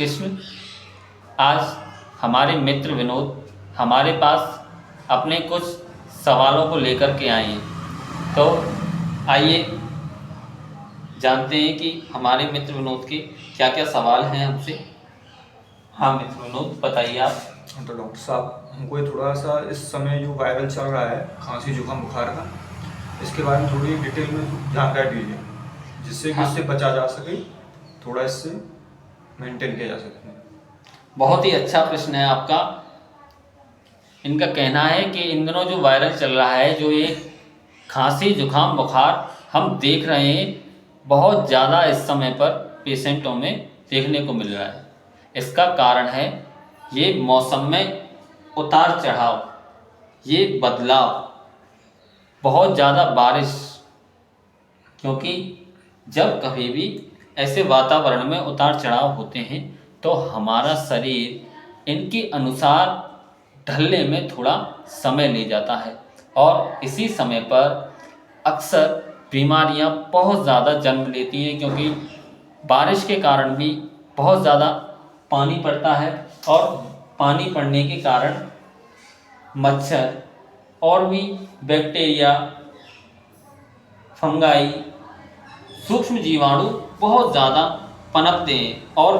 कृष्ण। आज हमारे मित्र विनोद हमारे पास अपने कुछ सवालों को लेकर के आए हैं। तो आइए जानते हैं कि हमारे मित्र विनोद के क्या क्या सवाल हैं हमसे। हाँ मित्र विनोद, बताइए आप। तो डॉक्टर साहब, हमको ये थोड़ा सा इस समय जो वायरल चल रहा है खांसी जुकाम बुखार का, इसके बारे में थोड़ी डिटेल में जानकारी दीजिए, जिससे कि इससे बचा जा सके, थोड़ा इससे मेंटेन किया जा सके। बहुत ही अच्छा प्रश्न है आपका। इनका कहना है कि इन दिनों जो वायरल चल रहा है, जो ये खांसी जुकाम बुखार हम देख रहे हैं, बहुत ज़्यादा इस समय पर पेशेंटों में देखने को मिल रहा है। इसका कारण है ये मौसम में उतार चढ़ाव, ये बदलाव, बहुत ज़्यादा बारिश। क्योंकि जब कभी भी ऐसे वातावरण में उतार चढ़ाव होते हैं तो हमारा शरीर इनके अनुसार ढलने में थोड़ा समय ले जाता है और इसी समय पर अक्सर बीमारियां बहुत ज़्यादा जन्म लेती हैं। क्योंकि बारिश के कारण भी बहुत ज़्यादा पानी पड़ता है और पानी पड़ने के कारण मच्छर और भी बैक्टीरिया, फंगाई, सूक्ष्म जीवाणु बहुत ज़्यादा पनपते हैं और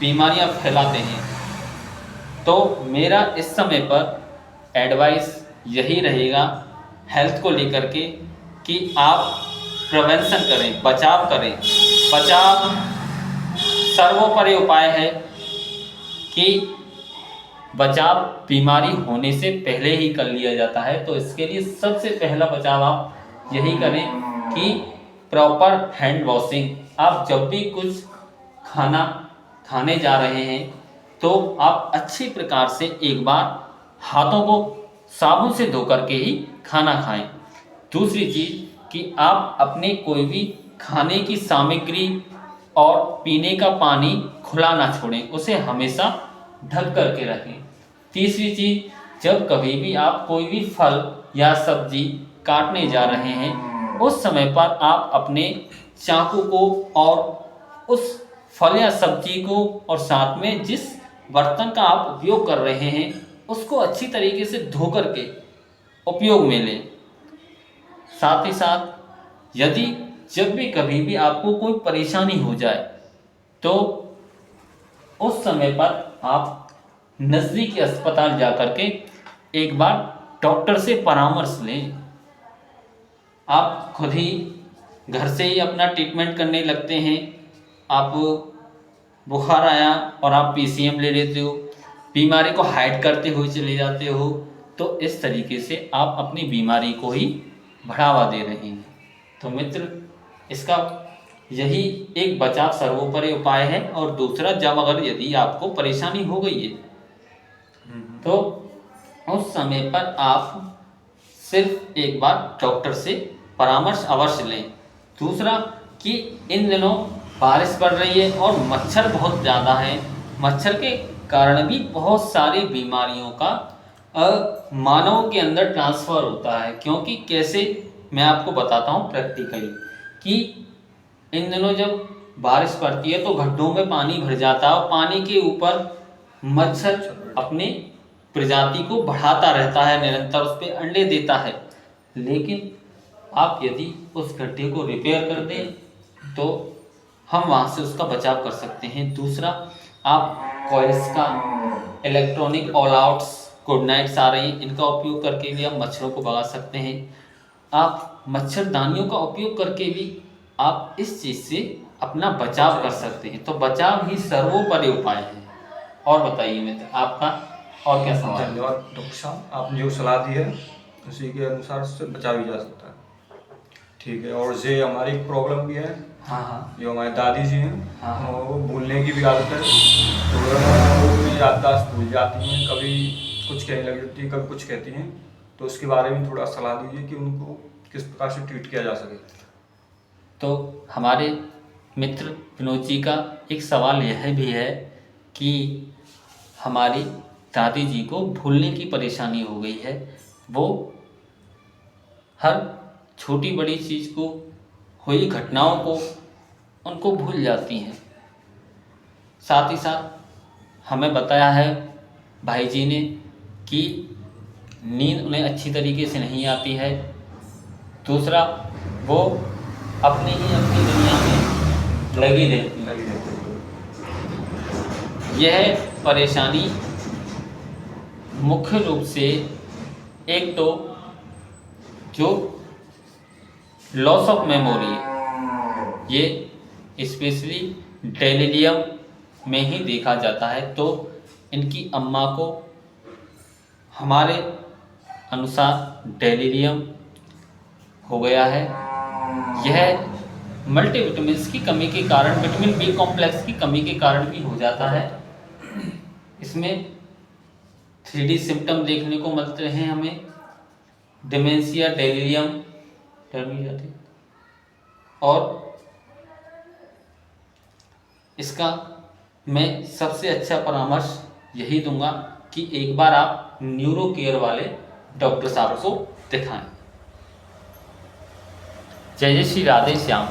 बीमारियां फैलाते हैं। तो मेरा इस समय पर एडवाइस यही रहेगा हेल्थ को लेकर के कि आप प्रिवेंशन करें, बचाव करें। बचाव सर्वोपरि उपाय है कि बचाव बीमारी होने से पहले ही कर लिया जाता है। तो इसके लिए सबसे पहला बचाव आप यही करें कि प्रॉपर हैंड वॉशिंग। आप जब भी कुछ खाना खाने जा रहे हैं तो आप अच्छी प्रकार से एक बार हाथों को साबुन से धो करके ही खाना खाएं। दूसरी चीज़ कि आप अपने कोई भी खाने की सामग्री और पीने का पानी खुला ना छोड़ें, उसे हमेशा ढक करके रखें। तीसरी चीज़, जब कभी भी आप कोई भी फल या सब्जी काटने जा रहे हैं उस समय पर आप अपने चाकू को और उस फल या सब्जी को और साथ में जिस बर्तन का आप उपयोग कर रहे हैं उसको अच्छी तरीके से धो करके उपयोग में लें। साथ ही साथ यदि जब भी कभी भी आपको कोई परेशानी हो जाए तो उस समय पर आप नज़दीकी अस्पताल जा कर के एक बार डॉक्टर से परामर्श लें। आप खुद ही घर से ही अपना ट्रीटमेंट करने लगते हैं। आप बुखार आया और आप पीसीएम ले लेते हो, बीमारी को हाइड करते हुए चले जाते हो, तो इस तरीके से आप अपनी बीमारी को ही बढ़ावा दे रहे हैं। तो मित्र, इसका यही एक बचाव सर्वोपरि उपाय है। और दूसरा, जब अगर यदि आपको परेशानी हो गई है तो उस समय पर आप सिर्फ एक बार डॉक्टर से परामर्श अवश्य लें। दूसरा कि इन दिनों बारिश पड़ रही है और मच्छर बहुत ज़्यादा है। मच्छर के कारण भी बहुत सारी बीमारियों का मानवों के अंदर ट्रांसफ़र होता है। क्योंकि कैसे, मैं आपको बताता हूँ प्रैक्टिकली कि इन दिनों जब बारिश पड़ती है तो गड्ढों में पानी भर जाता है और पानी के ऊपर मच्छर अपने प्रजाति को बढ़ाता रहता है, निरंतर उस पर अंडे देता है। लेकिन आप यदि उस गड्ढे को रिपेयर कर दें तो हम वहाँ से उसका बचाव कर सकते हैं। दूसरा, आप कॉइल्स का, electronic All Outs, Good Knights आ रही हैं, इनका उपयोग करके भी आप मच्छरों को भगा सकते हैं। आप मच्छरदानियों का उपयोग करके भी आप इस चीज़ से अपना बचाव कर सकते हैं। तो बचाव ही सर्वोपरि उपाय है। और बताइए मित्र, आपका और क्या सवाल है? धन्यवाद डॉक्टर साहब, आपने जो सलाह दी है उसी के अनुसार से बचा भी जा सकता है। ठीक है। और ये हमारी प्रॉब्लम भी है। हाँ हाँ। जो हमारे दादी जी हैं, हाँ। वो भूलने की भी आदत है, तो वो याददाश्त भूल जाती हैं, कभी कुछ कहने लग जाती है, कभी कुछ कहती हैं। तो उसके बारे में थोड़ा सलाह दीजिए कि उनको किस प्रकार से ट्रीट किया जा सके। तो हमारे मित्र विनोद जी का एक सवाल यह भी है कि हमारी दादी जी को भूलने की परेशानी हो गई है। वो हर छोटी बड़ी चीज़ को, हुई घटनाओं को उनको भूल जाती हैं। साथ ही साथ हमें बताया है भाई जी ने कि नींद उन्हें अच्छी तरीके से नहीं आती है। दूसरा, वो अपनी दुनिया में लगी रहती है। लगी रहती है। यह परेशानी मुख्य रूप से एक तो जो लॉस ऑफ मेमोरी है, ये स्पेशली डेलिरियम में ही देखा जाता है। तो इनकी अम्मा को हमारे अनुसार डेलिरियम हो गया है। यह मल्टीविटामिन्स की कमी के कारण, विटामिन बी कॉम्प्लेक्स की कमी के कारण भी हो जाता है। इसमें 3D सिम्टम देखने को मिलते हैं हमें, डिमेंशिया, डेलिरियम और इसका मैं सबसे अच्छा परामर्श यही दूंगा कि एक बार आप न्यूरो केयर वाले डॉक्टर साहब को दिखाएं। जय जय श्री राधे श्याम।